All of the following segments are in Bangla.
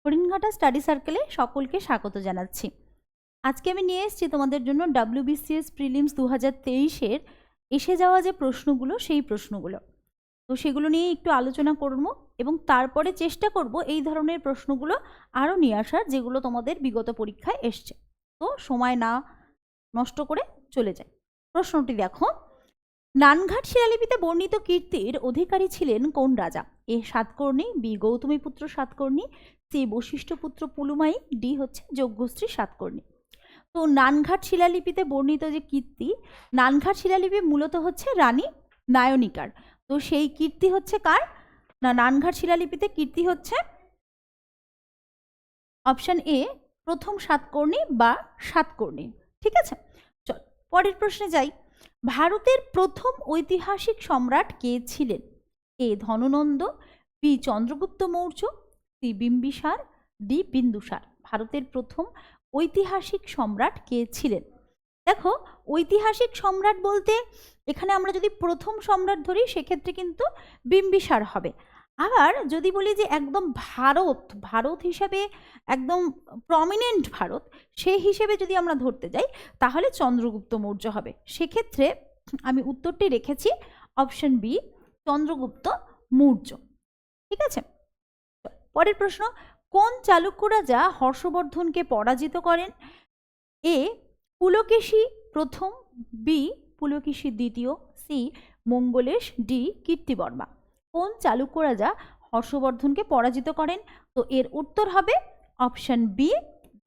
হরিণঘাটা স্টাডি সার্কেলে সকলকে স্বাগত জানাচ্ছি। আজকে আমি নিয়ে এসেছি তোমাদের জন্য WBCS প্রিলিমস 2023-এর এসে যাওয়া যে প্রশ্নগুলো, সেই প্রশ্নগুলো। তো সেগুলো নিয়ে একটু আলোচনা করব এবং তারপরে চেষ্টা করব এই ধরনের প্রশ্নগুলো আরও নিয়ে আসার, যেগুলো তোমাদের বিগত পরীক্ষায় এসছে। তো সময় না নষ্ট করে চলে যায়। প্রশ্নটি দেখো, নানঘাট শিলালিপিতে বর্ণিত কীর্তির অধিকারী ছিলেন কোন রাজা? A Satakarni, B Gautamiputra Satakarni, C Vashishthiputra Pulumavi, D হচ্ছে যজ্ঞশ্রী সাতকর্ণী। তো নানঘাট শিলালিপিতে বর্ণিত যে কীর্তি, নানঘাট শিলালিপি মূলত হচ্ছে রানী নায়নিকার। তো সেই কীর্তি হচ্ছে কার? না, নানঘাট শিলালিপিতে কীর্তি হচ্ছে অপশন এ প্রথম সাতকর্ণী বা সাতকর্ণী। ঠিক আছে, চল পরের প্রশ্নে যাই। ভারতের প্রথম ঐতিহাসিক সম্রাট কে ছিলেন? A Dhanananda, B Chandragupta Maurya, C Bimbisara, D Bindusara. ভারতের প্রথম ঐতিহাসিক সম্রাট কে ছিলেন? দেখো, ঐতিহাসিক সম্রাট বলতে এখানে আমরা যদি প্রথম সম্রাট ধরি সেক্ষেত্রে কিন্তু বিম্বিসার হবে। আবার যদি বলি যে একদম ভারত হিসেবে একদম প্রমিনেন্ট ভারত, সেই হিসেবে যদি আমরা ধরতে যাই তাহলে চন্দ্রগুপ্ত মৌর্য হবে। সেক্ষেত্রে আমি উত্তরটি রেখেছি অপশন বি, চন্দ্রগুপ্ত মৌর্য। ঠিক আছে, পরের প্রশ্ন, কোন চালুক্য রাজা হর্ষবর্ধনকে পরাজিত করেন? এ পুলকেশী প্রথম, বি পুলকেশী দ্বিতীয়, সি মঙ্গলেশ, ডি কীর্তিবর্মা। কোন চালুক্য রাজা হর্ষবর্ধনকে পরাজিত করেন? তো এর উত্তর হবে অপশন বি,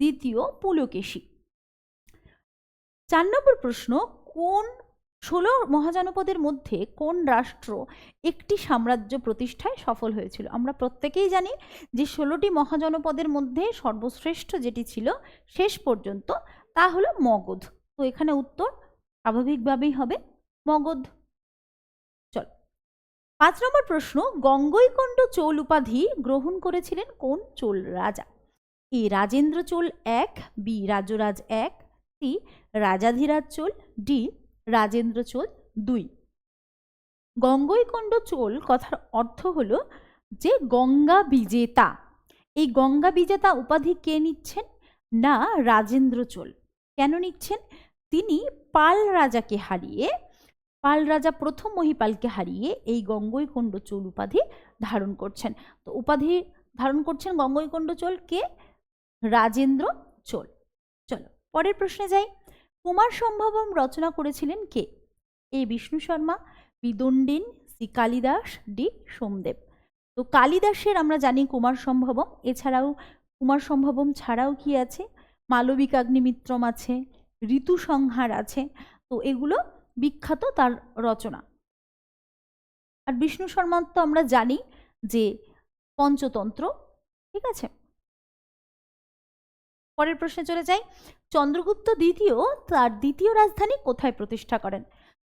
দ্বিতীয় পুলকেশী। 4 নম্বর প্রশ্ন, কোন 16 মহাজনপদের মধ্যে কোন রাষ্ট্র একটি সাম্রাজ্য প্রতিষ্ঠায় সফল হয়েছিল? আমরা প্রত্যেকেই জানি যে 16টি মহাজনপদের মধ্যে সর্বশ্রেষ্ঠ যেটি ছিল শেষ পর্যন্ত, তা হলো মগধ। তো এখানে উত্তর স্বাভাবিকভাবেই হবে মগধ। চল 5 নম্বর প্রশ্ন, গঙ্গৈকোণ্ড চোল উপাধি গ্রহণ করেছিলেন কোন চোল রাজা? A Rajendra Chola 1, B Rajaraja 1, C Rajadhiraja Chola, D Rajendra Chola 2। Gangaikonda Chola কথার অর্থ হলো যে গঙ্গা বিজেতা। এই গঙ্গা বিজেতা উপাধি কে নিচ্ছেন? না, রাজেন্দ্র চোল। কেন নিচ্ছেন? তিনি পাল রাজাকে হারিয়ে, পাল রাজা প্রথম মহিপালকে হারিয়ে এই গঙ্গৈকোণ্ড চোল উপাধি ধারণ করছেন। তো উপাধি ধারণ করছেন গঙ্গৈকোণ্ড চোল কে? রাজেন্দ্র চোল। চলো পরের প্রশ্নে যাই। কুমার সম্ভবম রচনা করেছিলেন কে? A Vishnu Sharma, B Dandin, C Kalidas, D Somadeva. তো কালিদাসের আমরা জানি কুমার সম্ভবম, এছাড়াও কুমার সম্ভবম ছাড়াও কি আছে? মালবিকাগ্নিমিত্রম আছে, ঋতু সংহার আছে। তো এগুলো বিখ্যাত তার রচনা। আর বিষ্ণু শর্মার তো আমরা জানি যে পঞ্চতন্ত্র। ঠিক আছে, পরের প্রশ্নে চলে যাই। চন্দ্রগুপ্ত দ্বিতীয় তার দ্বিতীয় রাজধানী কোথায় প্রতিষ্ঠা করেন?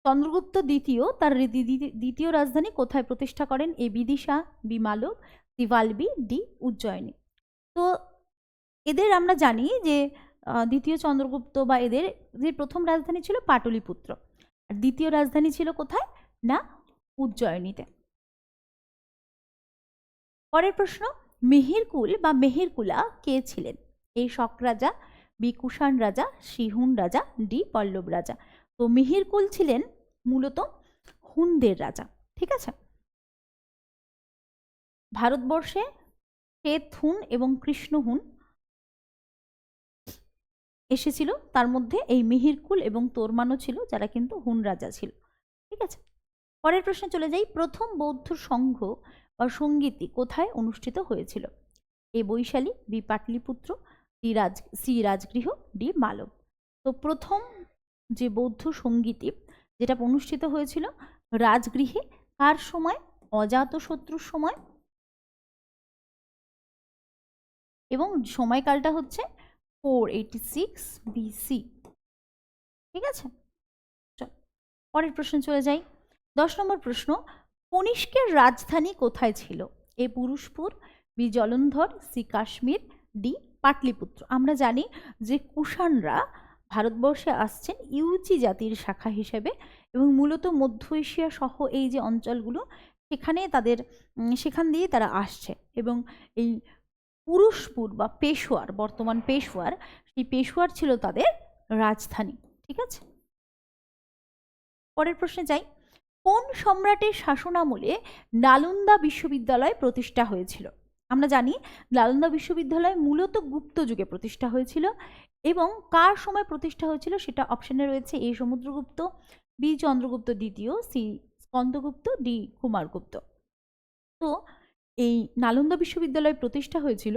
চন্দ্রগুপ্ত দ্বিতীয় তার দ্বিতীয় রাজধানী কোথায় প্রতিষ্ঠা করেন? এ বিদিশা, বি মালব, সি ভালবি, ডি উজ্জয়িনী। তো এদের আমরা জানি যে দ্বিতীয় চন্দ্রগুপ্ত বা এদের যে প্রথম রাজধানী ছিল পাটলিপুত্র, আর দ্বিতীয় রাজধানী ছিল কোথায়? না, উজ্জয়িনীতে। পরের প্রশ্ন, মেহেরকুল বা মেহেরকুলা কে ছিলেন? এ শক রাজা, বি কুষাণ রাজা, সি হুন রাজা, ডি পল্লব রাজা। তো মেহেরকুল ছিলেন মূলত হুনদের রাজা। ঠিক আছে, ভারতবর্ষে শ্বেত হুন এবং কৃষ্ণ হুন এসেছিল, তার মধ্যে এই মেহেরকুল এবং তোরমানও ছিল, যারা কিন্তু হুন রাজা ছিল। ঠিক আছে, পরের প্রশ্নে চলে যাই। প্রথম বৌদ্ধ সংঘ বা সঙ্গীতি কোথায় অনুষ্ঠিত হয়েছিল? A Vaishali, B Pataliputra, C Rajagriha, D Malwa. তো প্রথম যে বৌদ্ধ সঙ্গীতি যেটা অনুষ্ঠিত হয়েছিল রাজগৃহে, কার সময়? অজাতশত্রুর সময়, এবং সময়কালটা হচ্ছে 486 BC। ঠিক আছে, চল পরের প্রশ্ন চলে যাই। 10 নম্বর প্রশ্ন, কনিষ্কের রাজধানী কোথায় ছিল? A Purushapura, B Jalandhar, C Kashmir, D Pataliputra. আমরা জানি যে কুষাণরা ভারতবর্ষে আসছেন ইউচি জাতির শাখা হিসেবে, এবং মূলত মধ্য এশিয়া সহ এই যে অঞ্চলগুলো সেখানে সেখান দিয়ে তারা আসছে, এবং এই পুরুষপুর বা পেশোয়ার, বর্তমান পেশোয়ার, সেই পেশোয়ার ছিল তাদের রাজধানী। ঠিক আছে, পরের প্রশ্নে যাই। কোন সম্রাটের শাসনামলে নালন্দা বিশ্ববিদ্যালয় প্রতিষ্ঠা হয়েছিল? আমরা জানি নালন্দা বিশ্ববিদ্যালয় মূলত গুপ্ত যুগে প্রতিষ্ঠা হয়েছিল, এবং কার সময় প্রতিষ্ঠা হয়েছিল সেটা অপশনে রয়েছে: এ সমুদ্রগুপ্ত, বি চন্দ্রগুপ্ত দ্বিতীয়, সি স্কন্দগুপ্ত, ডি কুমারগুপ্ত। তো এই নালন্দা বিশ্ববিদ্যালয় প্রতিষ্ঠা হয়েছিল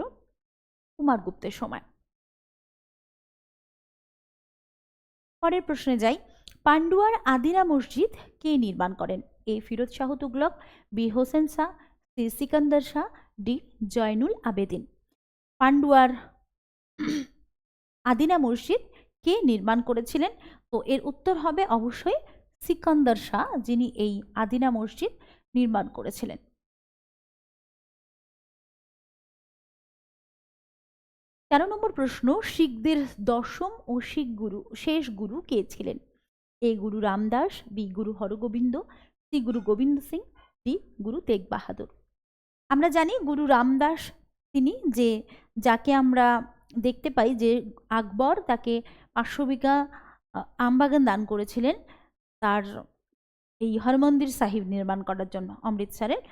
কুমারগুপ্তের সময়। পরের প্রশ্নে যাই। পান্ডুয়ার আদিনা মসজিদ কে নির্মাণ করেন? A Firoz Shah Tughlaq, B Hussain Shah, C Sikandar Shah, D Zainul Abidin. পান্ডুয়ার আদিনা মসজিদ কে নির্মাণ করেছিলেন? তো এর উত্তর হবে অবশ্যই সিকান্দার শাহ, যিনি এই আদিনা মসজিদ নির্মাণ করেছিলেন। 13 নম্বর প্রশ্ন, শিখদের দশম ও শিখ গুরু, শেষ গুরু কে ছিলেন? এ গুরু Ramdas, B Guru Hargobind, C Guru Gobind Singh, D Guru Tegh বাহাদুর। আমরা জানি গুরু রামদাস তিনি, যাকে আমরা দেখতে পাই যে আকবর তাকে 500 বিঘা আমবাগান দান করেছিলেন তার এই হরমন্দির সাহিব নির্মাণ করার জন্য অমৃতসরের।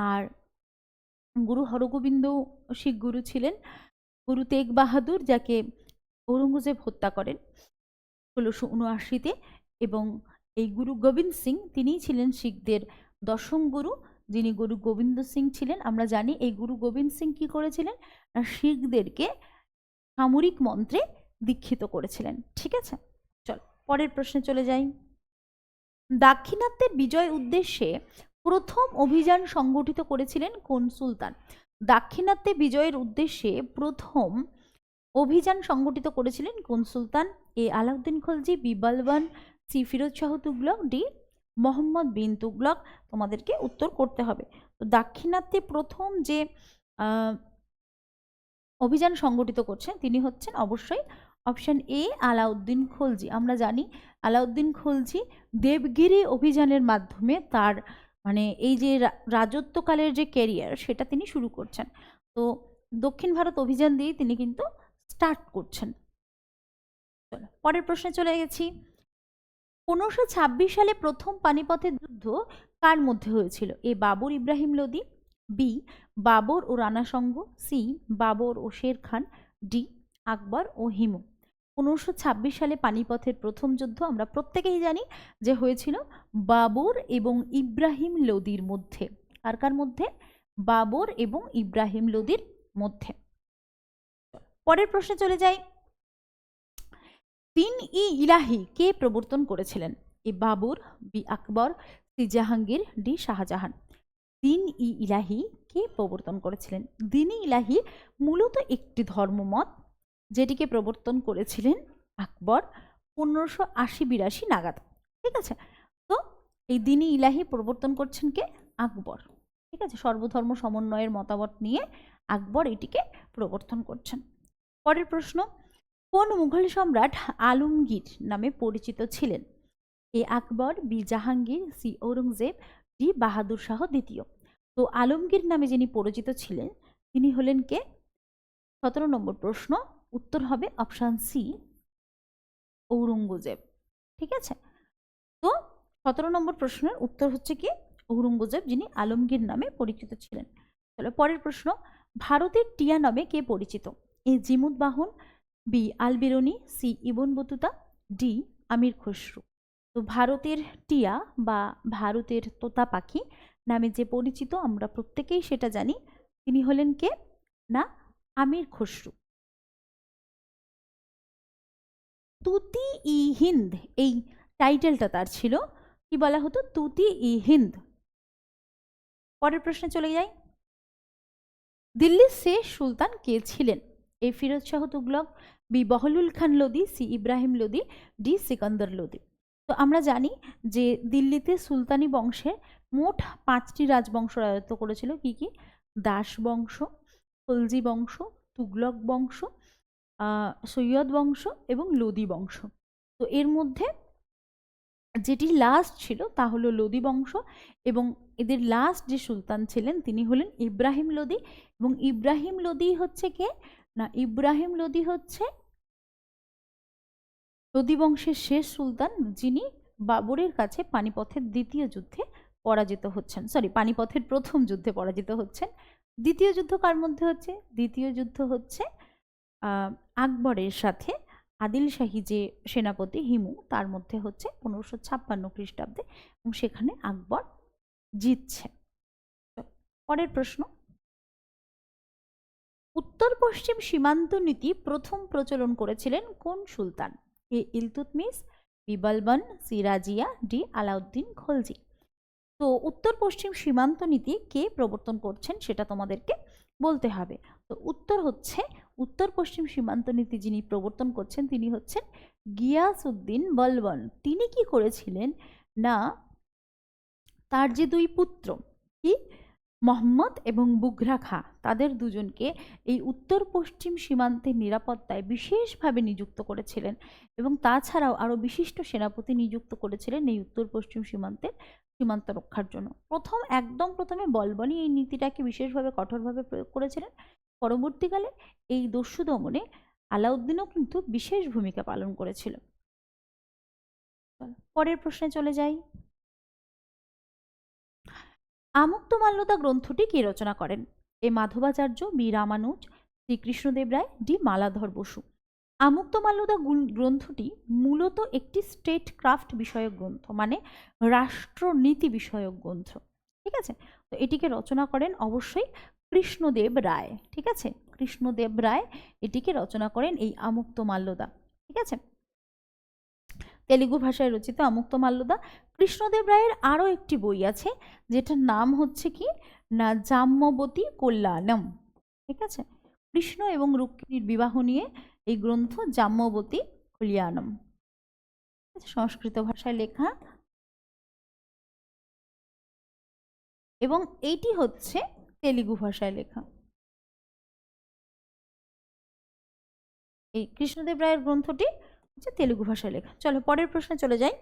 আর গুরু হরগোবিন্দ শিখ গুরু ছিলেন। গুরু তেগ বাহাদুর, যাকে ঔরঙ্গজেব হত্যা করেন 1679-তে, এবং এই গুরু গোবিন্দ সিং তিনিই ছিলেন শিখদের দশম গুরু, যিনি গুরু গোবিন্দ সিং ছিলেন। আমরা জানি এই গুরু গোবিন্দ সিং কি করেছিলেন, শিখদেরকে সামরিক মন্ত্রে দীক্ষিত করেছিলেন। ঠিক আছে, চল পরের প্রশ্নে চলে যাই। দাক্ষিণাত্যের বিজয় উদ্দেশ্যে প্রথম অভিযান সংগঠিত করেছিলেন কোন সুলতান? দাক্ষিণাত্যে বিজয়ের উদ্দেশ্যে প্রথম অভিযান সংগঠিত করেছিলেন কোন সুলতান? এ আলাউদ্দিন খলজি, বি বলবান, সি ফিরোজ শাহ তুগলক, ডি মোহাম্মদ বিন তুগলক। তোমাদেরকে উত্তর করতে হবে। তো দাক্ষিণাত্যে প্রথম যে অভিযান সংগঠিত করছেন তিনি হচ্ছেন অবশ্যই অপশন এ আলাউদ্দিন খলজি। আমরা জানি আলাউদ্দিন খলজি দেবগিরি অভিযানের মাধ্যমে তার এই যে রাজত্বকালের যে ক্যারিয়ার সেটা তিনি শুরু করছেন। তো দক্ষিণ ভারত অভিযান দিয়ে তিনি কিন্তু স্টার্ট করছেন। পরের প্রশ্নে চলে গেছি। 1526 সালে প্রথম পানিপথের যুদ্ধ কার মধ্যে হয়েছিল? এ বাবর ইব্রাহিম লোদি, বি বাবর ও রানা সঙ্গ, সি বাবর ও শের খান, ডি আকবর ও হিমু। 1526 সালে পানিপথের প্রথম যুদ্ধ আমরা প্রত্যেকেই জানি যে হয়েছিল বাবর এবং ইব্রাহিম লোদির মধ্যে। কার কার মধ্যে? বাবর এবং ইব্রাহিম লোদির মধ্যে। পরের প্রশ্নে চলে যাই। দিন-ই-ইলাহি কে প্রবর্তন করেছিলেন? এ বাবর, বি আকবর, সি জাহাঙ্গীর, ডি শাহজাহান। দিন-ই-ইলাহি কে প্রবর্তন করেছিলেন? দিন-ই-ইলাহি মূলত একটি ধর্মমত যেটিকে প্রবর্তন করেছিলেন আকবর 1580-82 নাগাদ। ঠিক আছে, তো এই দিন-ই-ইলাহি প্রবর্তন করছেন কে? আকবর। ঠিক আছে, সর্বধর্ম সমন্বয়ের মতামত নিয়ে আকবর এটিকে প্রবর্তন করছেন। পরের প্রশ্ন, কোন মুঘল সম্রাট আলমগীর নামে পরিচিত ছিলেন? A Akbar, B Jahangir, C Aurangzeb, D Bahadur Shah দ্বিতীয়। তো আলমগীর নামে যিনি পরিচিত ছিলেন তিনি হলেন কে? 17 নম্বর প্রশ্ন, উত্তর হবে অপশান সি ঔরঙ্গজেব। ঠিক আছে, তো 17 নম্বর প্রশ্নের উত্তর হচ্ছে কি ঔরঙ্গজেব, যিনি আলমগীর নামে পরিচিত ছিলেন। চলো পরের প্রশ্ন, ভারতের টিয়া নামে কে পরিচিত? এ জিমুদ বাহন, B Al Biruni, C Ibn Battuta, D Amir Khusrau. তো ভারতের টিয়া বা ভারতের তোতা পাখি নামে যে পরিচিত আমরা প্রত্যেকেই সেটা জানি, তিনি হলেন কে? না, আমির খসরু। তুতি ই হিন্দ এই টাইটেলটা তার ছিল, কি বলা হতো? তুতি ই হিন্দ। পরের প্রশ্নে চলে যাই। দিল্লির শেষ সুলতান কে ছিলেন? এ ফিরোজ শাহ তুগলক, বি বহলুল খান লোদি, সি ইব্রাহিম লোদি, ডি সিকান্দার লোদি। তো আমরা জানি যে দিল্লিতে সুলতানি বংশে মোট 5টি রাজবংশ রাজত্ব করেছিল। কি কি? দাস বংশ, খলজি বংশ, তুগলক বংশ, সৈয়দ বংশ এবং লোদি বংশ। তো এর মধ্যে যেটি লাস্ট ছিল তা হলো লোদি বংশ, এবং এদের লাস্ট যে সুলতান ছিলেন তিনি হলেন ইব্রাহিম লোদি। এবং ইব্রাহিম লোদি হচ্ছে কে না, ইব্রাহিম লোদি হচ্ছে লোদি বংশের শেষ সুলতান, যিনি বাবরের কাছে পানিপথের দ্বিতীয় যুদ্ধে পরাজিত হচ্ছেন, সরি পানিপথের প্রথম যুদ্ধে পরাজিত হচ্ছেন। দ্বিতীয় যুদ্ধ কার মধ্যে হচ্ছে? দ্বিতীয় যুদ্ধ হচ্ছে আকবরের সাথে আদিল শাহী যে সেনাপতি হিমু, তার মধ্যে হচ্ছে 1556 খ্রিস্টাব্দে, এবং সেখানে আকবর জিতছে। পরের প্রশ্ন, উত্তর পশ্চিম সীমান্ত নীতি প্রথম প্রচলন করেছিলেন কোন সুলতান? A Iltutmish, B Balban, C Razia, D Alauddin Khalji. তো উত্তর পশ্চিম সীমান্ত নীতি কে প্রবর্তন করছেন সেটা তোমাদেরকে বলতে হবে। তো উত্তর হচ্ছে, উত্তর পশ্চিম সীমান্ত নীতি যিনি প্রবর্তন করছেন তিনি হচ্ছেন গিয়াসউদ্দিন বলবন। তিনি কি করেছিলেন না, তার যে দুই পুত্র কি মোহাম্মদ এবং বুঘরা খাঁ, তাদের দুজনকে এই উত্তর পশ্চিম সীমান্তের নিরাপত্তায় বিশেষভাবে নিযুক্ত করেছিলেন, এবং তাছাড়াও আরও বিশিষ্ট সেনাপতি নিযুক্ত করেছিলেন এই উত্তর পশ্চিম সীমান্ত রক্ষার জন্য। একদম প্রথমে বলবনই এই নীতিটাকে বিশেষভাবে কঠোরভাবে প্রয়োগ করেছিলেন। পরবর্তীকালে এই দস্যু দমনে আলাউদ্দিনও কিন্তু বিশেষ ভূমিকা পালন করেছিল। পরের প্রশ্নে চলে যাই। আমুক্তমাল্যদা গ্রন্থটি কে রচনা করেন? এ মাধবাচার্য, বি রামানুজ, শ্রী কৃষ্ণদেব রায়, ডি মালাধর বসু। আমুক্তমাল্যদা গ্রন্থটি মূলত একটি স্টেট ক্রাফট বিষয়ক গ্রন্থ, মানে রাষ্ট্রনীতি বিষয়ক গ্রন্থ। ঠিক আছে, তো এটিকে রচনা করেন অবশ্যই কৃষ্ণদেব রায়। ঠিক আছে, কৃষ্ণদেব রায় এটিকে রচনা করেন, এই আমুক্তমাল্যদা। ঠিক আছে, তেলুগু ভাষায় রচিত আমুক্তমাল্যদা। কৃষ্ণদেব রায়ের আরও একটি বই আছে যেটার নাম হচ্ছে কি না, জাম্যবতী কল্যাণম। ঠিক আছে, কৃষ্ণ এবং রুক্মিণীর বিবাহ নিয়ে এই গ্রন্থ জাম্যবতী কল্যাণম, সংস্কৃত ভাষায় লেখা, এবং এইটি হচ্ছে তেলুগু ভাষায় লেখা। এই কৃষ্ণদেব রায়ের গ্রন্থটি হচ্ছে তেলুগু ভাষায় লেখা। চলো পরের প্রশ্নে চলে যাই।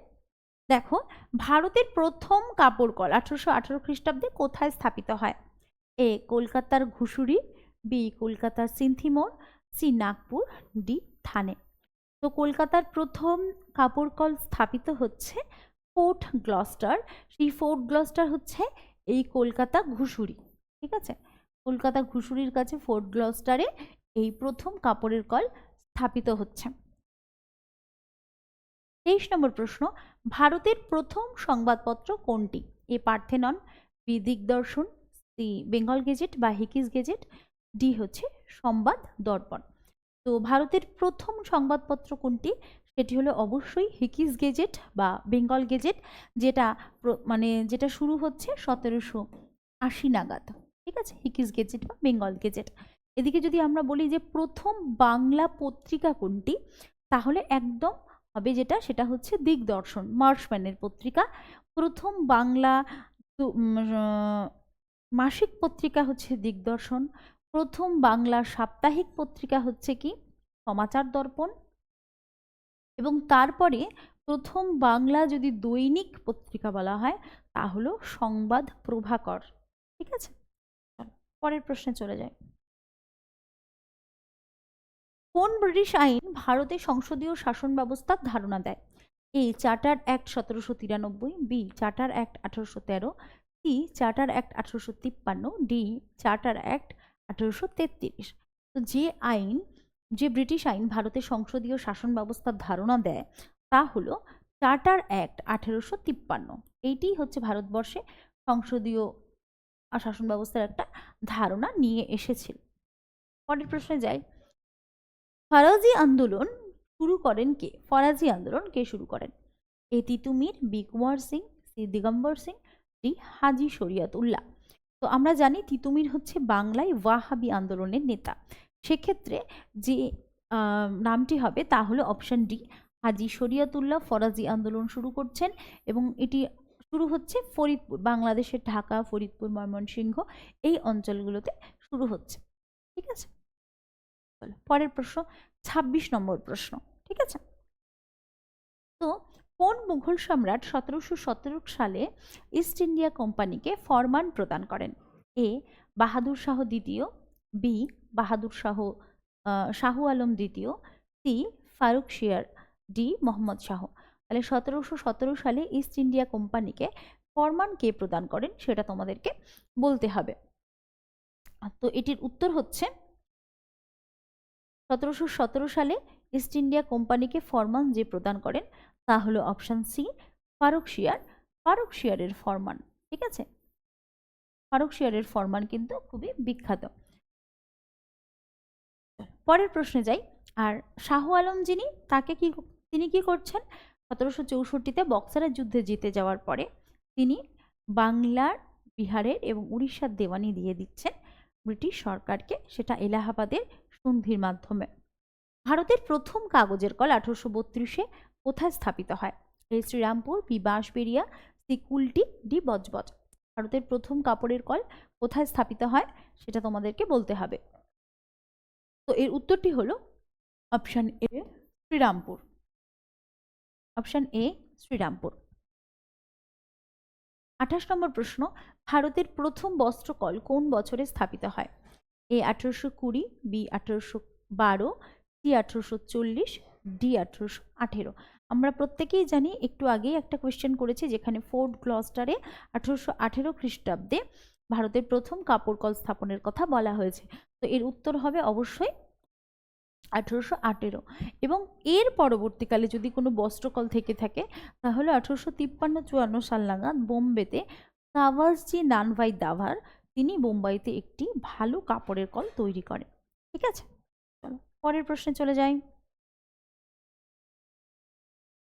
দেখো, ভারতের প্রথম কাপড় কল 1818 খ্রিস্টাব্দে কোথায় স্থাপিত হয়? এ কলকাতার ঘুষুরি, বি কলকাতার সিন্থিমোড়, সি নাগপুর, ডি থানে। তো কলকাতার প্রথম কাপড় কল স্থাপিত হচ্ছে ফোর্ট গ্লস্টার। সেই ফোর্ট গ্লস্টার হচ্ছে এই কলকাতা ঘুষুরি। ঠিক আছে, কলকাতা ঘুষুরির কাছে ফোর্ট গ্লস্টারে এই প্রথম কাপড়ের কল স্থাপিত হচ্ছে। 23 নম্বর প্রশ্ন, ভারতের প্রথম সংবাদপত্র কোনটি? এ পার্থেনন, বি দিগদর্শন, সি বেঙ্গল গেজেট বা হিকিস গেজেট, ডি হচ্ছে সংবাদ দর্পণ। তো ভারতের প্রথম সংবাদপত্র কোনটি? সেটি হলো অবশ্যই হিকিস গেজেট বা বেঙ্গল গেজেট, যেটা শুরু হচ্ছে 1780 নাগাদ। ঠিক আছে, হিকিস গেজেট বা বেঙ্গল গেজেট। এদিকে যদি আমরা বলি যে প্রথম বাংলা পত্রিকা কোনটি, তাহলে একদম হবে যেটা, সেটা হচ্ছে দিগদর্শন, মার্শম্যানের পত্রিকা। প্রথম বাংলা মাসিক পত্রিকা হচ্ছে দিগদর্শন। প্রথম বাংলা সাপ্তাহিক পত্রিকা হচ্ছে কি সমাচার দর্পণ, এবং তারপরে প্রথম বাংলা যদি দৈনিক পত্রিকা বলা হয় তা হলো সংবাদ প্রভাকর। ঠিক আছে, পরের প্রশ্নে চলে যায়। কোন ব্রিটিশ আইন ভারতে সংসদীয় শাসন ব্যবস্থার ধারণা দেয়? A charter act 1793, B charter act 1813, C charter act 1853, D charter act 1833। তো যে ব্রিটিশ আইন ভারতের সংসদীয় শাসন ব্যবস্থার ধারণা দেয় তা হলো চার্টার অ্যাক্ট 1853। এইটি হচ্ছে ভারতবর্ষে সংসদীয় শাসন ব্যবস্থার একটা ধারণা নিয়ে এসেছিল। পরের প্রশ্নে যাই। ফরাজি আন্দোলন শুরু করেন কে? ফরাজি আন্দোলন কে শুরু করেন? A Titumir, B Kunwar Singh, C Digambar Singh, D Haji Shariat Ullah. তো আমরা জানি তিতুমির হচ্ছে বাংলায় ওয়াহাবি আন্দোলনের নেতা। সেক্ষেত্রে যে নামটি হবে তা হলো অপশন ডি, হাজি শরিয়তুল্লাহ ফরাজি আন্দোলন শুরু করছেন, এবং এটি শুরু হচ্ছে ফরিদপুর, বাংলাদেশের ঢাকা, ফরিদপুর, ময়মনসিংহ এই অঞ্চলগুলোতে শুরু হচ্ছে। ঠিক আছে, পরের প্রশ্ন 26 নম্বর প্রশ্ন। ঠিক আছে, তো কোন মুঘল সম্রাট 1717 সালে ইস্ট ইন্ডিয়া কোম্পানিকে ফরমান প্রদান করেন? এ বাহাদুর শাহ দ্বিতীয়, বি বাহাদুর শাহ আলম দ্বিতীয়, সি ফারুকশিয়ার, ডি মোহাম্মদ শাহ। তাহলে 1717 সালে ইস্ট ইন্ডিয়া কোম্পানিকে ফরমান কে প্রদান করেন সেটা তোমাদেরকে বলতে হবে। তো এটির উত্তর হচ্ছে 1717 সালে ইস্ট ইন্ডিয়া কোম্পানিকে ফরমান যে প্রদান করেন তা হলো অপশন সি ফারুকশিয়ারের ফরমান। ঠিক আছে, ফারুকশিয়ারের ফরমান কিন্তু খুবই বিখ্যাত। পরের প্রশ্নে যাই। আর শাহ আলম তিনি কি করছেন? 1764-তে বক্সারের যুদ্ধে জিতে যাওয়ার পরে তিনি বাংলার, বিহারের এবং উড়িষ্যার দেওয়ানি দিয়ে দিচ্ছেন ব্রিটিশ সরকারকে, সেটা এলাহাবাদের সন্ধির মাধ্যমে। ভারতের প্রথম কাগজের কল 1832-এ কোথায় স্থাপিত হয়? A Serampore, B Bansberia, C Kulti, D Budge Budge. ভারতের প্রথম কাপড়ের কল কোথায় স্থাপিত হয় সেটা তোমাদেরকে বলতে হবে। তো এর উত্তরটি হলো option A Serampore. Option A Serampore. 28 নম্বর প্রশ্ন, ভারতের প্রথম বস্ত্রকল কোন বছরে স্থাপিত হয়? A 1820, B 1812, C 1840, D 1818। আমরা প্রত্যেকেই জানি, একটু আগেই একটা কোয়েশ্চেন করেছি যেখানে ফোর্ট গ্লস্টারে 1818 খ্রিস্টাব্দে ভারতের প্রথম কাপড় কল স্থাপনের কথা বলা হয়েছে। তো এর উত্তর হবে অবশ্যই 1818। এবং এর পরবর্তীকালে যদি কোনো বস্ত্রকল থেকে থাকে তাহলে 1853-54 সাল নাগাদ বোম্বেতে কাওয়াসজি নানভাই দাভার তিনি বোম্বাইতে একটি ভালো কাপড়ের কল তৈরি করেন। ঠিক আছে, চলো পরের প্রশ্নে চলে যাই।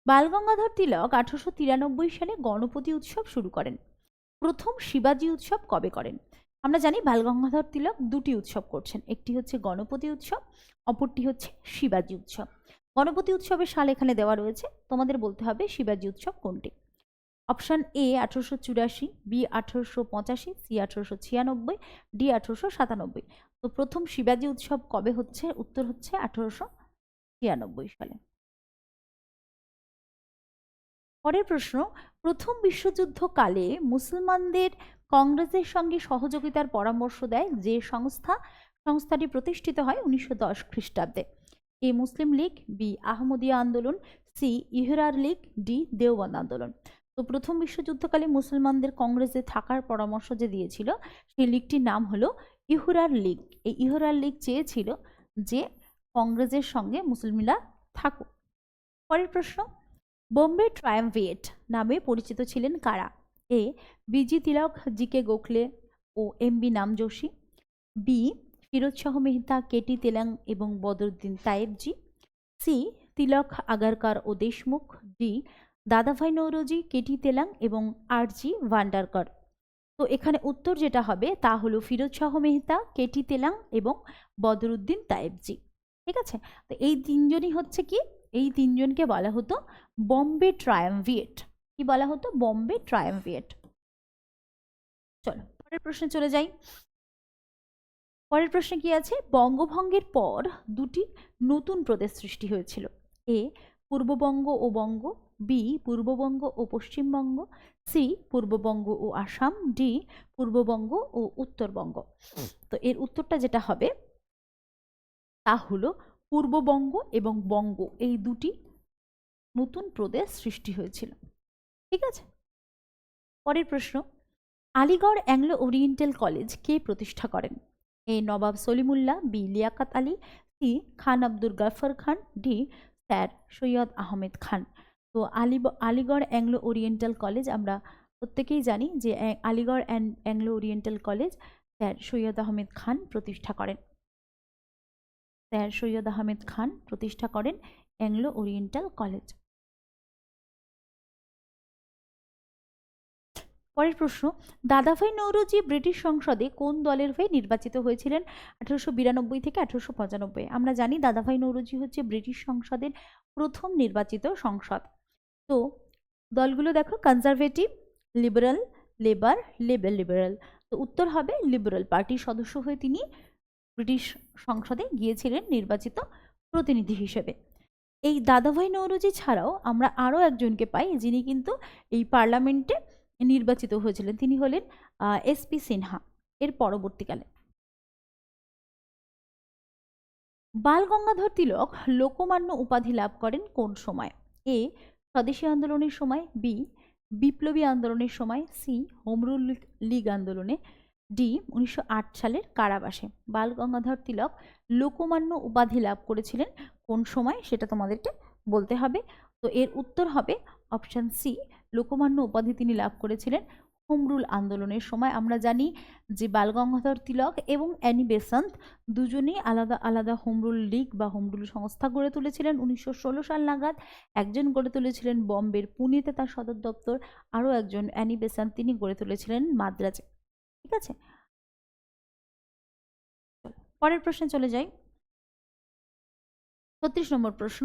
বালগঙ্গাধর তিলক 1893 সালে গণপতি উৎসব শুরু করেন। প্রথম শিবাজি উৎসব কবে করেন? আমরা জানি বালগঙ্গাধর তিলক দুটি উৎসব করছেন, একটি হচ্ছে গণপতি উৎসব, অপরটি হচ্ছে শিবাজি উৎসব। গণপতি উৎসবের সাল এখানে দেওয়া রয়েছে, তোমাদের বলতে হবে শিবাজি উৎসব কোনটি। Option A 1884, B 1885, C 1896, D 1897। তো প্রথম শিবাজি উৎসব কবে হচ্ছে? উত্তর হচ্ছে 1896 সালে। পরের প্রশ্ন, প্রথম বিশ্বযুদ্ধকালে মুসলমানদের কংগ্রেসের সঙ্গে সহযোগিতার পরামর্শ দেয় যে সংস্থাটি প্রতিষ্ঠিত হয় 1910 খ্রিস্টাব্দে? এ মুসলিম লীগ, বি আহমদিয়া আন্দোলন, সি ইহরার লীগ, ডি দেওবন্দ আন্দোলন। তো প্রথম বিশ্বযুদ্ধকালে মুসলমানদের কংগ্রেসে থাকার পরামর্শ যে দিয়েছিল সেই লীগটির নাম হলো ইহরার লীগ। এই ইহরার লীগ চেয়েছিল যে কংগ্রেসের সঙ্গে মুসলিমরা থাকুক। পরের প্রশ্ন, বোম্বে ট্রায়াম্ভিয়েট নামে পরিচিত ছিলেন কারা? A B G Tilak, G K Gokhale ও M B Namjoshi, B Pheroze Shah Mehta, K T Telang এবং বদরুদ্দিন তায়েবজি, সি তিলক, আগারকার ও দেশমুখ, ডি দাদাভাই নৌরোজি, কেটি তেলাং এবং আর জি ভান্ডারকর। তো এখানে উত্তর যেটা হবে তা হলো ফিরোজ শাহ মেহতা, কেটি তেলাং এবং বদরুদ্দিন তায়েবজি। ঠিক আছে, তো এই তিনজনই হচ্ছে কি, এই তিনজনকে বলা হতো বম্বে ট্রায়াম্ভিয়েট। কি বলা হতো? বম্বে ট্রায়াম্ভিয়েট। চলো পরের প্রশ্নে চলে যাই। পরের প্রশ্নে কি আছে? বঙ্গভঙ্গের পর দুটি নতুন প্রদেশ সৃষ্টি হয়েছিল। এ পূর্ববঙ্গ ও বঙ্গ, বি পূর্ববঙ্গ ও পশ্চিমবঙ্গ, সি পূর্ববঙ্গ ও আসাম, ডি পূর্ববঙ্গ ও উত্তরবঙ্গ। তো এর উত্তরটা যেটা হবে তা হলো পূর্ববঙ্গ এবং বঙ্গ, এই দুটি নতুন প্রদেশ সৃষ্টি হয়েছিল। ঠিক আছে, পরের প্রশ্ন, আলিগড় অ্যাংলো ওরিয়েন্টাল কলেজ কে প্রতিষ্ঠা করেন? A Nawab Salimullah, B Liaquat Ali, C Khan Abdul Ghaffar Khan, D sir Syed Ahmed Khan. তো আলিগড় অ্যাংলো ওরিয়েন্টাল কলেজ আমরা প্রত্যেকেই জানি যে Aligarh Anglo Oriental College sir Syed Ahmed Khan প্রতিষ্ঠা করেন। স্যার সৈয়দ আহমেদ খান প্রতিষ্ঠা করেন অ্যাংলো ওরিয়েন্টাল কলেজ। পরের প্রশ্ন, দাদাভাই নৌরোজি ব্রিটিশ সংসদে কোন দলের হয়ে নির্বাচিত হয়েছিলেন 1892 থেকে 1895? আমরা জানি দাদাভাই নৌরোজি হচ্ছে ব্রিটিশ সংসদের প্রথম নির্বাচিত সংসদ। তো দলগুলো দেখো, কনজারভেটিভ, লিবারেল, লেবার, লিবারেল। তো উত্তর হবে লিবারেল পার্টির সদস্য হয়ে তিনি ব্রিটিশ সংসদে গিয়েছিলেন নির্বাচিত প্রতিনিধি হিসেবে। এই দাদাভাই নৌরোজি ছাড়াও আমরা আরও একজনকে পাই যিনি কিন্তু এই পার্লামেন্টে নির্বাচিত হয়েছিলেন, তিনি হলেন এসপি সিনহা। এর পরবর্তীকালে বাল গঙ্গাধর তিলক লোকমান্য উপাধি লাভ করেন কোন সময়? এ স্বদেশী আন্দোলনের সময়, বি বিপ্লবী আন্দোলনের সময়, সি হোম রুল লীগ আন্দোলনে, ডি 1908 সালের কারাবাসে। বাল গঙ্গাধর তিলক লোকমান্য উপাধি লাভ করেছিলেন কোন সময় সেটা তোমাদেরকে বলতে হবে। তো এর উত্তর হবে অপশান সি, লোকমান্য উপাধি তিনি লাভ করেছিলেন হোম রুল আন্দোলনের সময়। আমরা জানি যে বাল গঙ্গাধর তিলক এবং অ্যানি বেসান্ত দুজনেই আলাদা আলাদা হোম রুল লীগ বা হোম রুল সংস্থা গড়ে তুলেছিলেন 1916 সাল নাগাদ। একজন গড়ে তুলেছিলেন বম্বের পুনেতে তার সদর দপ্তর, আরও একজন অ্যানি বেসান্ত তিনি গড়ে তুলেছিলেন মাদ্রাজে। ঠিক আছে, পরের প্রশ্নে চলে যাই। 36 নম্বর প্রশ্ন,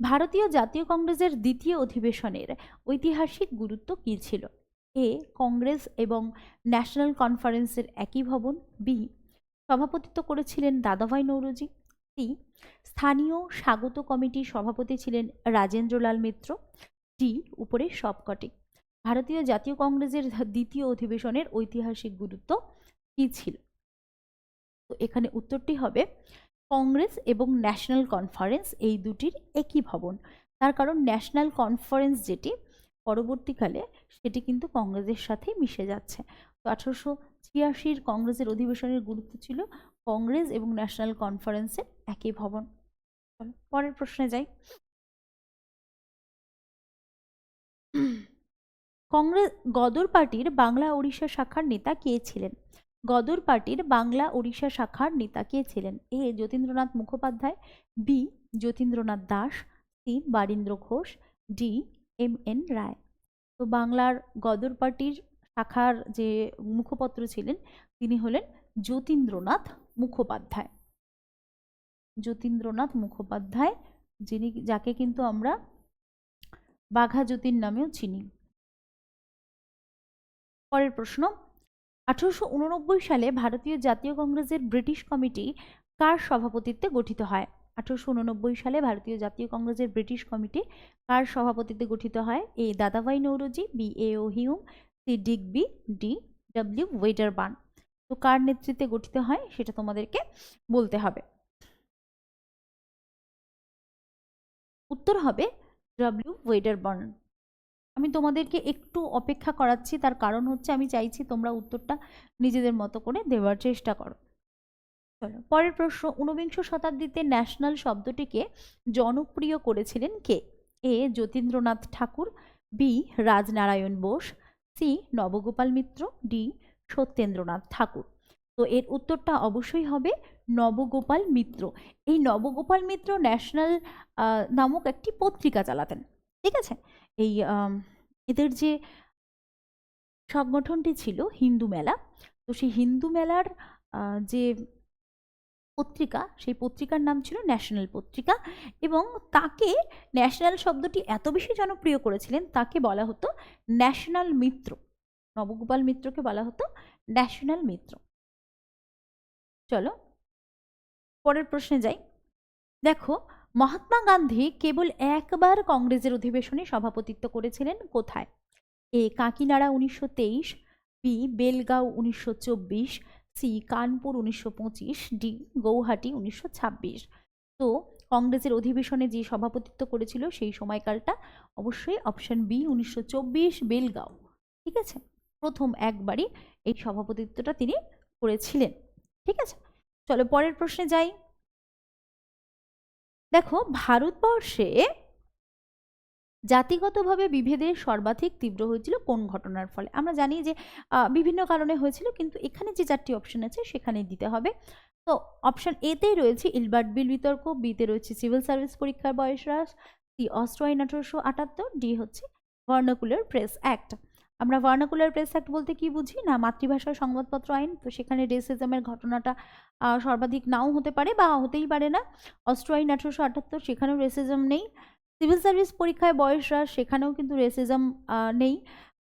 ভারতীয় জাতীয় কংগ্রেসের দ্বিতীয় অধিবেশনের ঐতিহাসিক গুরুত্ব কী ছিল? এ কংগ্রেস এবং ন্যাশনাল কনফারেন্সের একই ভবন, বি সভাপতিত্ব করেছিলেন দাদাভাই নৌরোজি, সি স্থানীয় স্বাগত কমিটির সভাপতি ছিলেন রাজেন্দ্রলাল মিত্র, ডি উপরের সবকটি। ভারতীয় জাতীয় কংগ্রেসের দ্বিতীয় অধিবেশনের ঐতিহাসিক গুরুত্ব কী ছিল? তো এখানে উত্তরটি হবে কংগ্রেস এবং ন্যাশনাল কনফারেন্স এই দুটির একই ভবন। তার কারণ ন্যাশনাল কনফারেন্স যেটি পরবর্তীকালে সেটি কিন্তু কংগ্রেসের সাথে মিশে যাচ্ছে। তো 1886 কংগ্রেসের অধিবেশনের গুরুত্ব ছিল কংগ্রেস এবং ন্যাশনাল কনফারেন্সের একই ভবন। পরের প্রশ্নে যাই। কংগ্রেস গদর পার্টির বাংলা ওড়িশা শাখার নেতা কে ছিলেন? গদর পার্টির বাংলা ওড়িশা শাখার নেতা কে ছিলেন? A Jatindranath Mukhopadhyay, B Jatindranath Das, C Barindra Ghosh, D M N Roy. তো বাংলার গদর পার্টির শাখার যে মুখপত্র ছিলেন তিনি হলেন যতীন্দ্রনাথ মুখোপাধ্যায়। যতীন্দ্রনাথ মুখোপাধ্যায়, যিনি যাকে কিন্তু আমরা বাঘা যতীন নামেও চিনি। পরের প্রশ্ন, 1889 সালে ভারতীয় জাতীয় কংগ্রেসের ব্রিটিশ কমিটি কার সভাপতিত্বে গঠিত হয়? 1889 সালে ভারতীয় জাতীয় কংগ্রেসের ব্রিটিশ কমিটি কার সভাপতিত্বে গঠিত হয়? A Dadabhai Naoroji, B A O Hume, C Digby, D W Wedderburn. তো কার নেতৃত্বে গঠিত হয় সেটা তোমাদেরকে বলতে হবে। উত্তর হবে ডব্লিউ ওয়েটারবার্ন। আমি তোমাদেরকে একটু অপেক্ষা করাচ্ছি, তার কারণ হচ্ছে আমি চাইছি তোমরা উত্তরটা নিজেদের মতো করে দেওয়ার চেষ্টা করো। চলো পরের প্রশ্ন, 19বিংশ শতাব্দীতে ন্যাশনাল শব্দটিকে জনপ্রিয় করেছিলেন কে? এ যতীন্দ্রনাথ ঠাকুর, বি রাজনারায়ণ বোস, সি নবগোপাল মিত্র, ডি সত্যেন্দ্রনাথ ঠাকুর। তো এর উত্তরটা অবশ্যই হবে নবগোপাল মিত্র। এই নবগোপাল মিত্র ন্যাশনাল নামক একটি পত্রিকা চালাতেন। ঠিক আছে, এই এদের যে সংগঠনটি ছিল হিন্দু মেলা, তো সেই হিন্দু মেলার যে পত্রিকা, সেই পত্রিকার নাম ছিল ন্যাশনাল পত্রিকা, এবং তাকে ন্যাশনাল শব্দটি এত বেশি জনপ্রিয় করেছিলেন তাকে বলা হতো ন্যাশনাল মিত্র। নবগোপাল মিত্রকে বলা হতো ন্যাশনাল মিত্র। চলো পরের প্রশ্নে যাই। দেখো, মহাত্মা গান্ধী কেবল একবার কংগ্রেসের অধিবেশনে সভাপতিত্ব করেছিলেন কোথায়? A Kakinada 1923, B Belgaum 1924, C Kanpur 1925, D Guwahati 1926। তো কংগ্রেসের অধিবেশনে যে সভাপতিত্ব করেছিল সেই সময়কালটা অবশ্যই অপশন বি 1924 বেলগাঁও। ঠিক আছে, প্রথম একবারই এই সভাপতিত্বটা তিনি করেছিলেন। ঠিক আছে, চলো পরের প্রশ্নে যাই। দেখো, ভারতবর্ষে জাতিগতভাবে বিভেদের সর্বাধিক তীব্র হয়েছিল কোন ঘটনার ফলে? আমরা জানি যে বিভিন্ন কারণে হয়েছিল, কিন্তু এখানে যে চারটি অপশন আছে সেখানে দিতে হবে। তো অপশন এতেই রয়েছে ইলবার্ট বিল বিতর্ক, বিতে রয়েছে সিভিল সার্ভিস পরীক্ষার বয়স হ্রাস, সি অস্ত্র আইন 1878, ডি হচ্ছে ভার্নাকুলার প্রেস অ্যাক্ট। আমরা ভার্নাকুলার প্রেস অ্যাক্ট বলতে কি বুঝি না, মাতৃভাষার সংবাদপত্র আইন। তো সেখানে রেসিজমের ঘটনাটা সর্বাধিক নাও হতে পারে বা হতেই পারে না। অস্ত্র আইন 1878, সেখানেও রেসিজম নেই। সিভিল সার্ভিস পরীক্ষায় বয়স হ্রাস, সেখানেও কিন্তু রেসিজম নেই।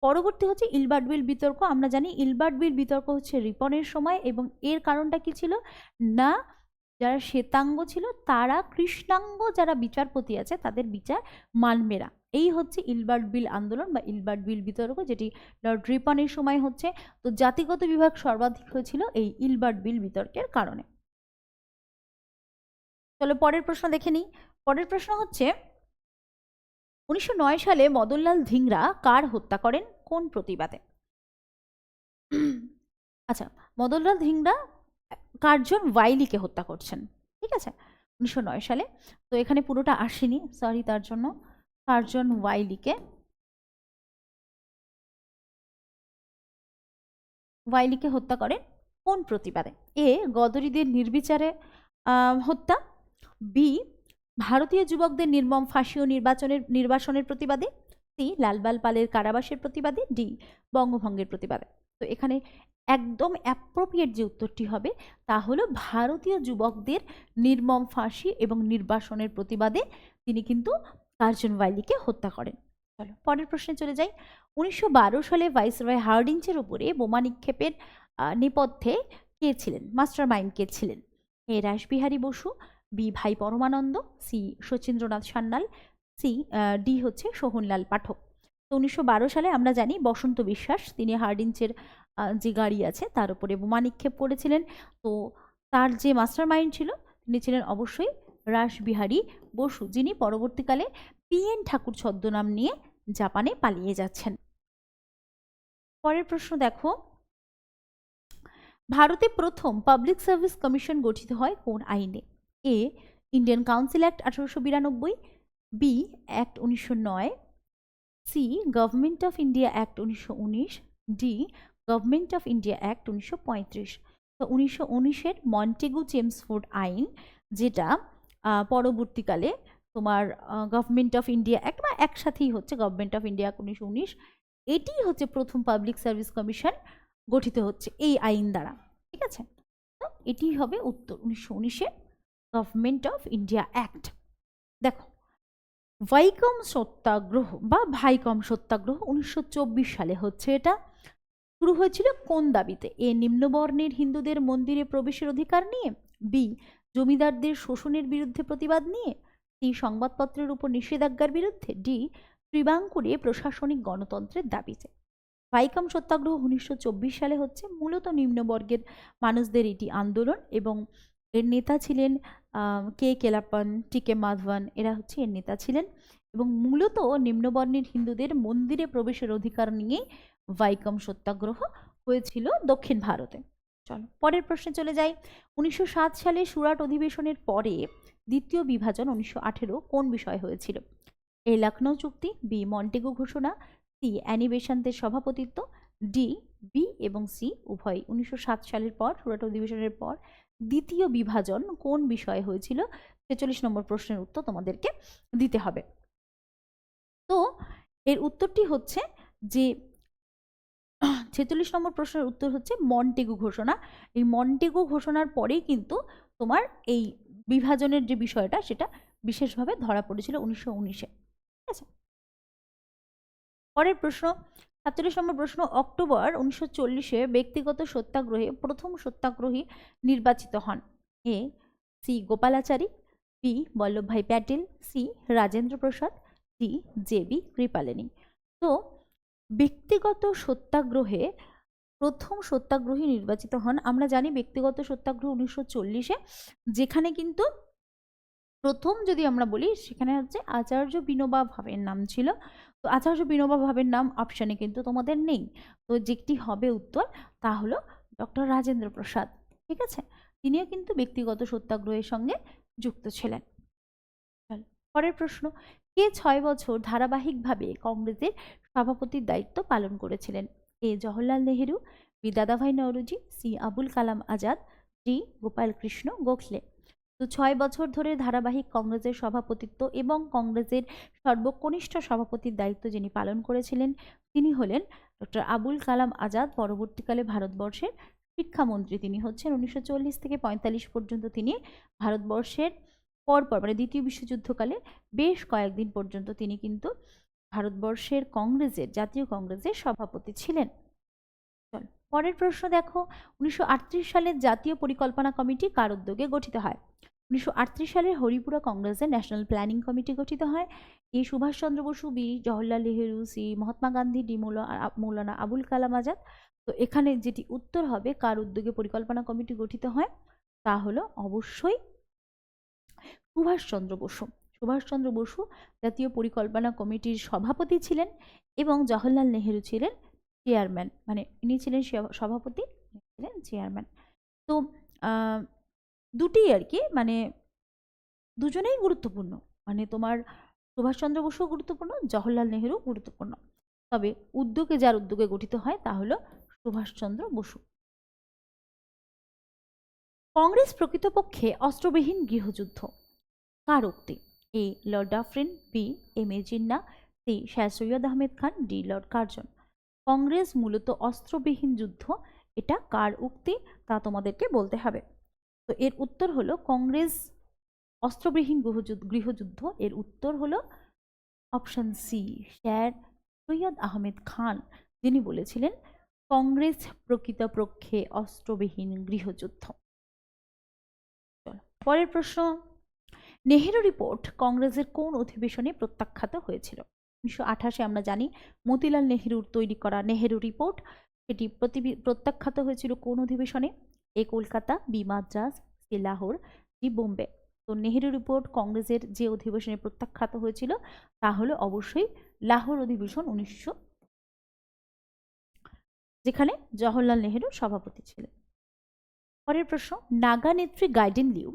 পরবর্তী হচ্ছে ইলবার্ট বিল বিতর্ক। আমরা জানি ইলবার্ট বিল বিতর্ক হচ্ছে রিপনের সময়, এবং এর কারণটা কি ছিল না, যারা শ্বেতাঙ্গ ছিল তারা কৃষ্ণাঙ্গ যারা বিচারপতি আছে তাদের বিচার মানবে না। এই হচ্ছে ইলবার্ট বিল আন্দোলন বা ইলবার্ট বিল বিতর্ক, যেটি লর্ড রিপনের সময় হচ্ছে। তো জাতিগত বিভাগ সর্বাধিক হয়েছিল এই ইলবার্ট বিল বিতর্কের কারণে। চলো পরের প্রশ্ন দেখে নিই। পরের প্রশ্ন হচ্ছে 1909 সালে মদনলাল ধিংরা কার হত্যা করেন, কোন প্রতিবাদে? আচ্ছা, মদনলাল ধিংরা কার্জন ওয়াইলিকে হত্যা করছেন, ঠিক আছে, 1909 সালে। তো এখানে পুরোটা আসেনি, সরি তার জন্য। কার্জন ওয়াইলিকে হত্যা করেন কোন প্রতিবাদে? এ, গদরিদের নির্বিচারে হত্যা, বি, ভারতীয় যুবকদের নির্মম ফাঁসি ও নির্বাসনের প্রতিবাদে, সি, লালবাল পালের কারাবাসের প্রতিবাদে, ডি, বঙ্গভঙ্গের প্রতিবাদে। তো এখানে একদম অ্যাপ্রোপ্রিয়েট যে উত্তরটি হবে তা হলো ভারতীয় যুবকদের নির্মম ফাঁসি এবং নির্বাসনের প্রতিবাদে তিনি কিন্তু কার্জন ওয়াইলিকে হত্যা করেন। চলো পরের প্রশ্নে চলে যাই। 1912 সালে ভাইসরয় হার্ডিঞ্জের উপরে বোমা নিক্ষেপের নেপথ্যে কে ছিলেন, মাস্টার মাইন্ড কে ছিলেন? এ, Rashbehari Bose, B, Bhai Parmanand, C, Sachindranath Sanyal, C, D হচ্ছে সোহনলাল পাঠক। তো 1912 সালে আমরা জানি বসন্ত বিশ্বাস তিনি হার্ডিঞ্জের যে গাড়ি আছে তার উপরে বোমা নিক্ষেপ করেছিলেন। তো তার যে মাস্টার মাইন্ড ছিল তিনি ছিলেন অবশ্যই রাসবিহারী বসু, যিনি পরবর্তীকালে PN ঠাকুর ছদ্মনাম নিয়ে জাপানে পালিয়ে যাচ্ছেন। পরের প্রশ্ন দেখো, ভারতে প্রথম পাবলিক সার্ভিস কমিশন গঠিত হয় কোন আইনে? A, Indian Council Act 1892, B, Act 1909, C, Government of India Act 1919, D, Government of India Act 1935। তো 1919-এর মন্টেগু চেমসফোর্ড আইন, যেটা পরবর্তীকালে তোমার গভর্নমেন্ট অফ ইন্ডিয়া অ্যাক্ট বা একসাথেই হচ্ছে গভর্নমেন্ট অফ ইন্ডিয়া অ্যাক্ট 1919, এটি হচ্ছে প্রথম পাবলিক সার্ভিস কমিশন গঠিত হচ্ছে এই আইন দ্বারা, ঠিক আছে। তো এটি হবে উত্তর, 1919-এর গভর্নমেন্ট অফ ইন্ডিয়া অ্যাক্ট। দেখো, ভাইকম সত্যাগ্রহ বা ভাইকম সত্যাগ্রহ 1924 সালে হচ্ছে। এটা শুরু হয়েছিল কোন দাবিতে? এ, নিম্নবর্ণের হিন্দুদের মন্দিরে প্রবেশের অধিকার নিয়ে, বি, জমিদারদের শোষণের বিরুদ্ধে প্রতিবাদ নিয়ে, সি, সংবাদপত্রের উপর নিষেধাজ্ঞার বিরুদ্ধে, ডি, ত্রিবাঙ্কুরে প্রশাসনিক গণতন্ত্রের দাবিতে। ভাইকম সত্যাগ্রহ 1924 সালে হচ্ছে। মূলত নিম্নবর্গের মানুষদের এটি আন্দোলন এবং এর নেতা ছিলেন কে কেলাপ্পন, টি.কে. মাধবন, এরা হচ্ছে এর নেতা ছিলেন এবং মূলত নিম্নবর্ণের হিন্দুদের মন্দিরে প্রবেশের অধিকার নিয়ে ভাইকম সত্যাগ্রহ হয়েছিল দক্ষিণ ভারতে। চলো পরের প্রশ্নে চলে যাই। 1907 সালে সুরাট অধিবেশনের পরে দ্বিতীয় বিভাজন 1918 কোন বিষয় হয়েছিল? এ, লখনৌ চুক্তি, বি, মন্টেগু ঘোষণা, সি, অ্যানি বেসান্তের সভাপতিত্ব, ডি, বি এবং সি উভয়। 1907 সালের পর সুরাট অধিবেশনের পর দ্বিতীয় বিভাজন কোন বিষয়ে হয়েছিল? 43 নম্বর প্রশ্নের উত্তর তোমাদেরকে দিতে হবে। তো এর উত্তরটি হচ্ছে যে 46 নম্বর প্রশ্নের উত্তর হচ্ছে মন্টেগু ঘোষণা। এই মন্টেগু ঘোষণার পরেই কিন্তু তোমার এই বিভাজনের যে বিষয়টা সেটা বিশেষভাবে ধরা পড়েছিল 1919-এ, ঠিক আছে। পরের প্রশ্ন, 47 নম্বর প্রশ্ন, অক্টোবর 1940-এ ব্যক্তিগত সত্যাগ্রহে প্রথম সত্যাগ্রহী নির্বাচিত হন? A, C, Gopalachari, B, Vallabhbhai Patel, C, Rajendra Prasad, D, J B. Kripalani. তো ব্যক্তিগত সত্যাগ্রহে প্রথম সত্যাগ্রহী নির্বাচিত হন, আমরা জানি ব্যক্তিগত সত্যাগ্রহ 1940-এ, যেখানে কিন্তু প্রথম যদি আমরা বলি সেখানে হচ্ছে আচার্য বিনোবা ভাবের নাম ছিল। তো আচার্য বিনোবা ভাবের নাম অপশানে কিন্তু তোমাদের নেই। তো যেটি হবে উত্তর তা হলো ডক্টর রাজেন্দ্র প্রসাদ, ঠিক আছে। তিনিও কিন্তু ব্যক্তিগত সত্যাগ্রহের সঙ্গে যুক্ত ছিলেন। পরের প্রশ্ন, কে 6 বছর ধারাবাহিকভাবে কংগ্রেসের সভাপতির দায়িত্ব পালন করেছিলেন? এ, জওহরলাল নেহেরু, বি, দাদাভাই নওরোজি, সি, আবুল কালাম আজাদ, ডি, গোপাল কৃষ্ণ গোখলে। তো 6 বছর ধরে ধারাবাহিক কংগ্রেসের সভাপতিত্ব এবং কংগ্রেসের সর্বকনিষ্ঠ সভাপতির দায়িত্ব যিনি পালন করেছিলেন তিনি হলেন ডক্টর আবুল কালাম আজাদ। পরবর্তীকালে ভারতবর্ষের শিক্ষামন্ত্রী তিনি হচ্ছেন। 1940 থেকে 45 পর্যন্ত তিনি ভারতবর্ষের পরপর মানে দ্বিতীয় বিশ্বযুদ্ধকালে বেশ কয়েকদিন পর্যন্ত তিনি কিন্তু ভারতবর্ষের কংগ্রেসের জাতীয় কংগ্রেসের সভাপতি ছিলেন। চল পরের প্রশ্ন দেখো, 1938 সালের জাতীয় পরিকল্পনা কমিটি কার উদ্যোগে গঠিত হয়? 1938 সালে হরিপুরা কংগ্রেসের ন্যাশনাল প্ল্যানিং কমিটি গঠিত হয়। A Subhashchandra Bose, B Jawaharlal Nehru, C Mahatma Gandhi, D Maulana Abul Kalam Azad. তো এখানে যেটি উত্তর হবে কার উদ্যোগে পরিকল্পনা কমিটি গঠিত হয়, তা হলো অবশ্যই সুভাষচন্দ্র বসু। সুভাষচন্দ্র বসু জাতীয় পরিকল্পনা কমিটির সভাপতি ছিলেন এবং জওহরলাল নেহেরু ছিলেন চেয়ারম্যান, মানে ইনি ছিলেন সভাপতি, ছিলেন চেয়ারম্যান। তো দুটি আর কি, মানে দুজনেই গুরুত্বপূর্ণ, মানে তোমার সুভাষচন্দ্র বসু গুরুত্বপূর্ণ, জওহরলাল নেহেরু গুরুত্বপূর্ণ, তবে উদ্যোগে যার উদ্যোগে গঠিত হয় তা হলো সুভাষচন্দ্র বসু। কংগ্রেস প্রকৃতপক্ষে অস্ত্রবিহীন গৃহযুদ্ধ, কার উক্তি? এ Lord Dufferin, B M A Jinnah, C Shah Syed Ahmed Khan, D Lord Curzon. Congress মূলত অস্ত্রবিহীন যুদ্ধ, এটা কার উক্তি তা তোমাদেরকে বলতে হবে। তো এর উত্তর হলো কংগ্রেস অস্ত্রবিহীন গৃহযুদ্ধ, এর উত্তর হলো অপশন সি শাহ সৈয়দ আহমেদ খান, যিনি বলেছিলেন কংগ্রেস প্রকৃতপক্ষে অস্ত্রবিহীন গৃহযুদ্ধ। পরের প্রশ্ন, নেহেরু রিপোর্ট কংগ্রেসের কোন অধিবেশনে প্রত্যাখ্যাত হয়েছিল? 1928 আমরা জানি মতিলাল নেহেরুর তৈরি করা নেহেরু রিপোর্ট, সেটি প্রত্যাখ্যাত হয়েছিল কোন অধিবেশনে? A Kolkata, B Madras, C Lahore, D Bombay. তো নেহেরু রিপোর্ট কংগ্রেসের যে অধিবেশনে প্রত্যাখ্যাত হয়েছিল তা হলো অবশ্যই লাহোর অধিবেশন 1900, যেখানে জওহরলাল নেহেরু সভাপতি ছিলেন। পরের প্রশ্ন, নাগা নেত্রী গাইডেন লিউ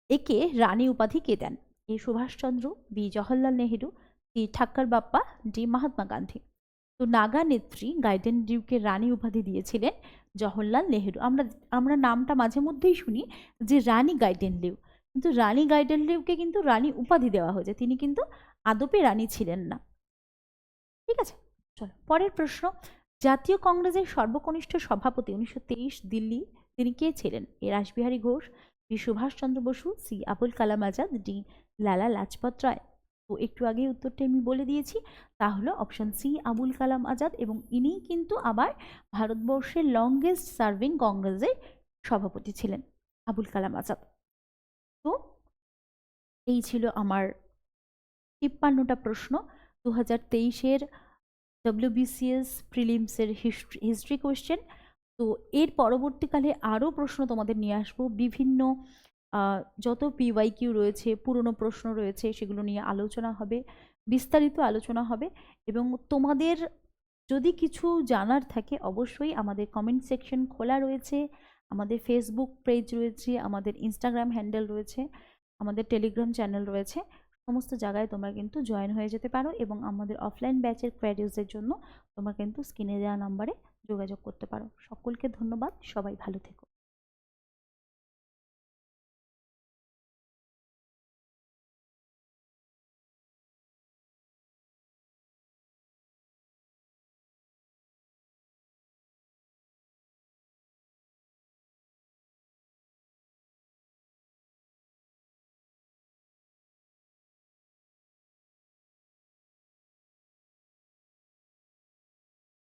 একে রানী উপাধি কে দেন? A Subhashchandra, B Jawaharlal Nehru, C Thakkar Bapa, D Mahatma Gandhi. তো নাগা নেত্রী গাইডেন লিউকে রানী উপাধি দিয়েছিলেন জওহরলাল নেহেরু। আমরা নামটা মাঝে মধ্যেই শুনি যে রানী গাইডেন লিউ, কিন্তু রানী গাইডেন লিউকে কিন্তু রানী উপাধি দেওয়া হয়েছে, তিনি কিন্তু আদপে রানী ছিলেন না। ঠিক আছে, চলো পরের প্রশ্ন, জাতীয় কংগ্রেসের সর্বকনিষ্ঠ সভাপতি 1923 দিল্লি, তিনি কে ছিলেন? এ Rashbehari Ghosh, B Subhash Chandra Basu, C Abul Kalam Azad, D Lala Lajpat Rai. তো একটু আগে উত্তরটা আমি বলে দিয়েছি, তা হলো অপশন সি আবুল কালাম আজাদ, এবং ইনি কিন্তু আবার ভারতবর্ষের লংগেস্ট সার্ভিং কংগ্রেসের সভাপতি ছিলেন আবুল কালাম আজাদ। তো এই ছিল আমার 53টা প্রশ্ন 2023-এর WBCS প্রিলিমসের হিস্ট্রি কোয়েশ্চেন। তো এর পরবর্তীকালে আরও প্রশ্ন তোমাদের নিয়ে আসবো, বিভিন্ন যত PYQ রয়েছে, পুরনো প্রশ্ন রয়েছে, সেগুলো নিয়ে আলোচনা হবে, বিস্তারিত আলোচনা হবে। এবং তোমাদের যদি কিছু জানার থাকে অবশ্যই আমাদের কমেন্ট সেকশন খোলা রয়েছে, আমাদের ফেসবুক পেজ রয়েছে, আমাদের ইনস্টাগ্রাম হ্যান্ডেল রয়েছে, আমাদের টেলিগ্রাম চ্যানেল রয়েছে, সমস্ত জায়গায় তোমরা কিন্তু জয়েন হয়ে যেতে পারো, এবং আমাদের অফলাইন ব্যাচের কোয়ারিজের জন্য তোমরা কিন্তু স্ক্রিনে দেওয়া নাম্বারে যোগাযোগ করতে পারো। সকলকে ধন্যবাদ, সবাই ভালো থেকো।